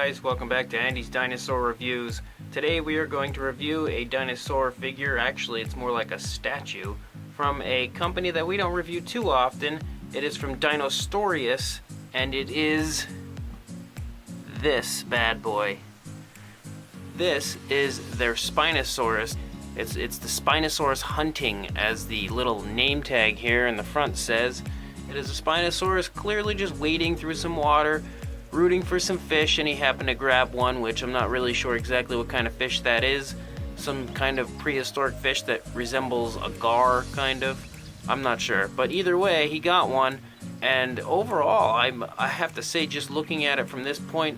guys, welcome back to Andy's Dinosaur Reviews. Today we are going to review a dinosaur figure, actually it's more like a statue, from a company that we don't review too often. It is from Dinostoreus, and it is this bad boy. This is their Spinosaurus. It's the Spinosaurus Hunting, as the little name tag here in the front says. It is a Spinosaurus clearly just wading through some water, rooting for some fish, and he happened to grab one, which I'm not really sure exactly what kind of fish that is. Some kind of prehistoric fish that resembles a gar, kind of. I'm not sure. But either way, he got one, and overall, I have to say, just looking at it from this point,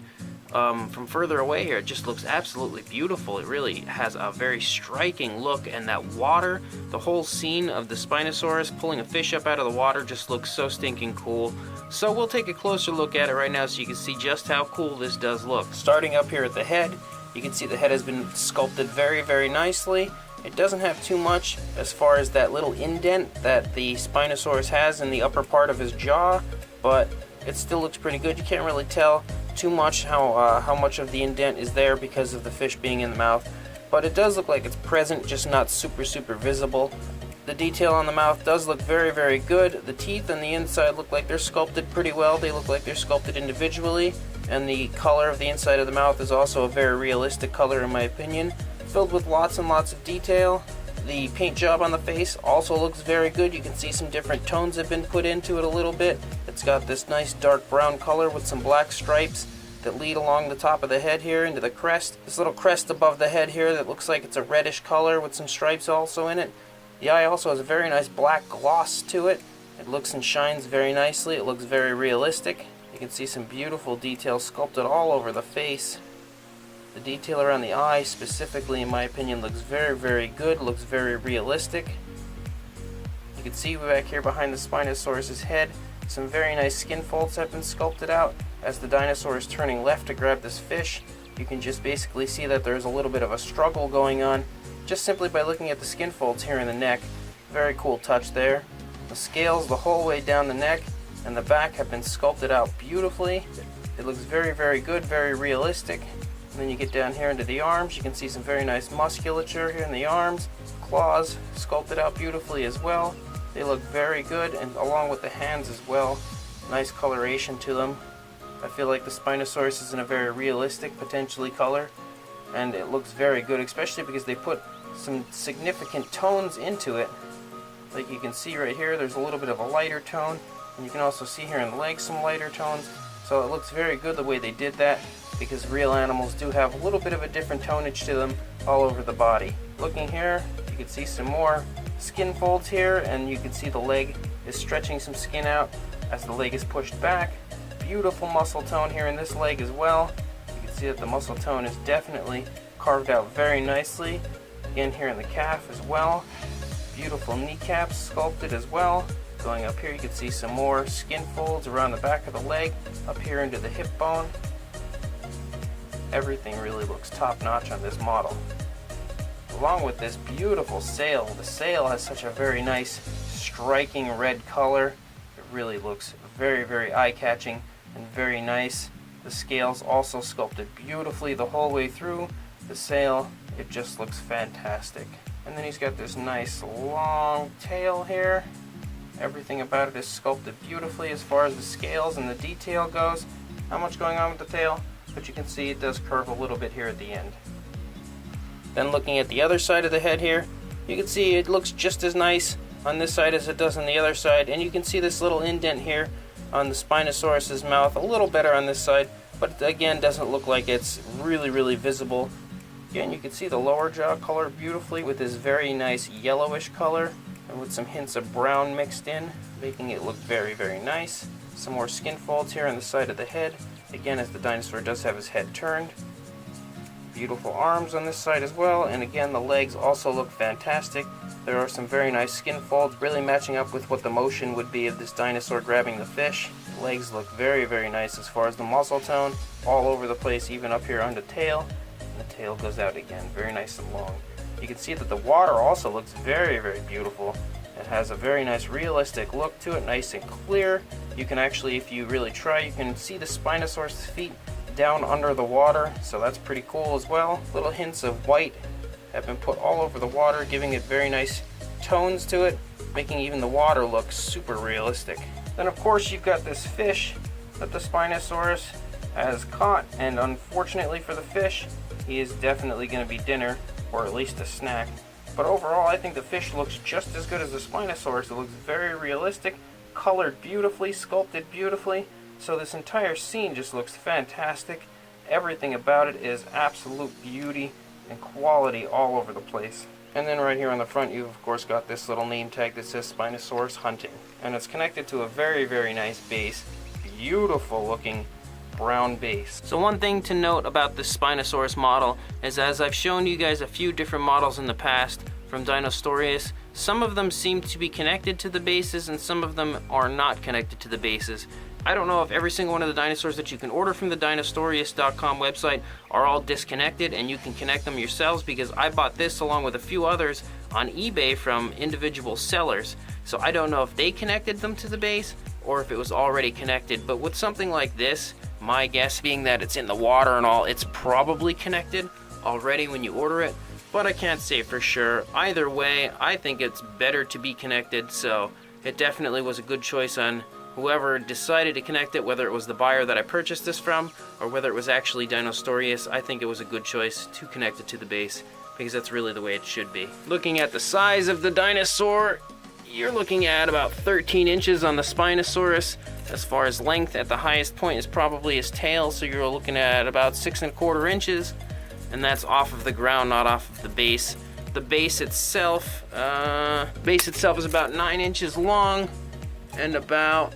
from further away here, it just looks absolutely beautiful. It really has a very striking look, and that water, the whole scene of the Spinosaurus pulling a fish up out of the water just looks so stinking cool. So we'll take a closer look at it right now so you can see just how cool this does look. Starting up here at the head, you can see the head has been sculpted very, very nicely. It doesn't have too much as far as that little indent that the Spinosaurus has in the upper part of his jaw, but it still looks pretty good. You can't really tell too much how much of the indent is there because of the fish being in the mouth, but it does look like it's present, just not super visible. The detail on the mouth does look very, very good. The teeth on the inside look like they're sculpted pretty well. They look like they're sculpted individually, and the color of the inside of the mouth is also a very realistic color in my opinion, filled with lots and lots of detail. The paint job on the face also looks very good. You can see some different tones have been put into it a little bit. It's got this nice dark brown color with some black stripes that lead along the top of the head here into the crest. This little crest above the head here that looks like it's a reddish color with some stripes also in it. The eye also has a very nice black gloss to it. It looks and shines very nicely. It looks very realistic. You can see some beautiful details sculpted all over the face. The detail around the eye specifically, in my opinion, looks very, very good, looks very realistic. You can see back here behind the Spinosaurus' head, some very nice skin folds have been sculpted out. As the dinosaur is turning left to grab this fish, you can just basically see that there's a little bit of a struggle going on, just simply by looking at the skin folds here in the neck. Very cool touch there. The scales the whole way down the neck and the back have been sculpted out beautifully. It looks very, very good, very realistic. And then you get down here into the arms, you can see some very nice musculature here in the arms. Claws sculpted out beautifully as well. They look very good, and along with the hands as well. Nice coloration to them. I feel like the Spinosaurus is in a very realistic, potentially color, and it looks very good, especially because they put some significant tones into it. Like you can see right here, there's a little bit of a lighter tone, and you can also see here in the legs some lighter tones. So it looks very good the way they did that, because real animals do have a little bit of a different tonage to them all over the body. Looking here, you can see some more skin folds here, and you can see the leg is stretching some skin out as the leg is pushed back. Beautiful muscle tone here in this leg as well. You can see that the muscle tone is definitely carved out very nicely. Again here in the calf as well. Beautiful kneecaps sculpted as well. Going up here you can see some more skin folds around the back of the leg, up here into the hip bone. Everything really looks top-notch on this model. Along with this beautiful sail, the sail has such a very nice striking red color. It really looks very, very eye-catching and very nice. The scales also sculpted beautifully the whole way through the sail. It just looks fantastic. And then he's got this nice long tail here. Everything about it is sculpted beautifully as far as the scales and the detail goes. Not much going on with the tail, but you can see it does curve a little bit here at the end. Then looking at the other side of the head here, you can see it looks just as nice on this side as it does on the other side, and you can see this little indent here on the Spinosaurus's mouth, a little better on this side, but again doesn't look like it's really visible. Again, you can see the lower jaw colored beautifully with this very nice yellowish color and with some hints of brown mixed in, making it look very, very nice. Some more skin folds here on the side of the head, again as the dinosaur does have his head turned. Beautiful arms on this side as well, and again the legs also look fantastic. There are some very nice skin folds, really matching up with what the motion would be of this dinosaur grabbing the fish. The legs look very, very nice as far as the muscle tone, all over the place, even up here on the tail. And the tail goes out again, very nice and long. You can see that the water also looks very, very beautiful. It has a very nice realistic look to it, nice and clear. You can actually, if you really try, you can see the Spinosaurus feet down under the water, so that's pretty cool as well. Little hints of white have been put all over the water, giving it very nice tones to it, making even the water look super realistic. Then of course you've got this fish that the Spinosaurus has caught, and unfortunately for the fish, he is definitely going to be dinner, or at least a snack. But overall, I think the fish looks just as good as the Spinosaurus. It looks very realistic, colored beautifully, sculpted beautifully. So this entire scene just looks fantastic. Everything about it is absolute beauty and quality all over the place. And then right here on the front, you've of course got this little name tag that says Spinosaurus Hunting. And it's connected to a very, very nice base. Beautiful looking brown base. So one thing to note about this Spinosaurus model is, as I've shown you guys a few different models in the past from Dinostoreus, some of them seem to be connected to the bases and some of them are not connected to the bases. I don't know if every single one of the dinosaurs that you can order from the Dinostoreus.com website are all disconnected and you can connect them yourselves, because I bought this along with a few others on eBay from individual sellers. So I don't know if they connected them to the base or if it was already connected. But with something like this, my guess being that it's in the water and all, it's probably connected already when you order it. But I can't say for sure. Either way, I think it's better to be connected, so it definitely was a good choice on whoever decided to connect it, whether it was the buyer that I purchased this from or whether it was actually Dinostoreus. I think it was a good choice to connect it to the base, because that's really the way it should be. Looking at the size of the dinosaur, you're looking at about 13 inches on the Spinosaurus. As far as length, at the highest point is probably his tail, so you're looking at about 6¼ inches, and that's off of the ground, not off of the base. The base itself is about 9 inches long and about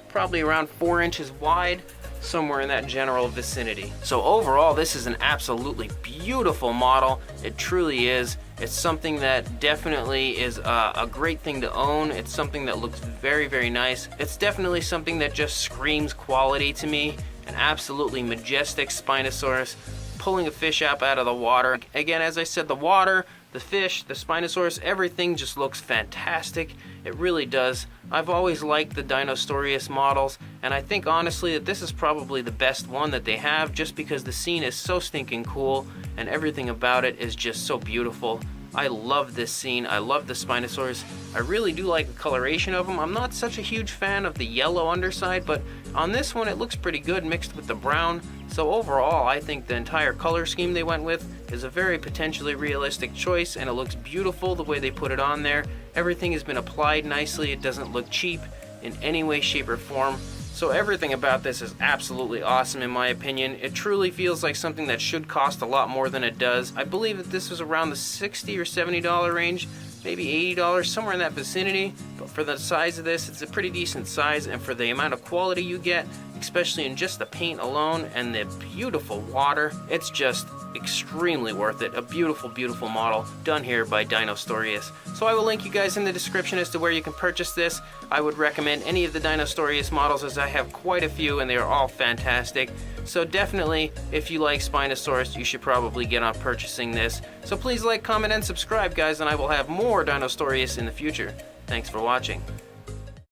probably around 4 inches wide, somewhere in that general vicinity. So overall, this is an absolutely beautiful model. It truly is. It's something that definitely is a great thing to own. It's something that looks very, very nice. It's definitely something that just screams quality to me. An absolutely majestic Spinosaurus pulling a fish up out of the water. Again, as I said, the water, the fish, the Spinosaurus, everything just looks fantastic. It really does. I've always liked the Dinostoreus models, and I think honestly that this is probably the best one that they have, just because the scene is so stinking cool and everything about it is just so beautiful. I love this scene. I love the Spinosaurus. I really do like the coloration of them. I'm not such a huge fan of the yellow underside, but on this one it looks pretty good mixed with the brown. So overall, I think the entire color scheme they went with is a very potentially realistic choice, and it looks beautiful the way they put it on there. Everything has been applied nicely. It doesn't look cheap in any way, shape, or form. So everything about this is absolutely awesome in my opinion. It truly feels like something that should cost a lot more than it does. I believe that this was around the $60 or $70 range, maybe $80, somewhere in that vicinity. But for the size of this, it's a pretty decent size, and for the amount of quality you get, especially in just the paint alone and the beautiful water, it's just extremely worth it. A beautiful, beautiful model done here by Dinostoreus. So I will link you guys in the description as to where you can purchase this. I would recommend any of the Dinostoreus models, as I have quite a few and they are all fantastic. So definitely, if you like Spinosaurus, you should probably get on purchasing this. So please like, comment, and subscribe, guys, and I will have more Dinostoreus in the future. Thanks for watching.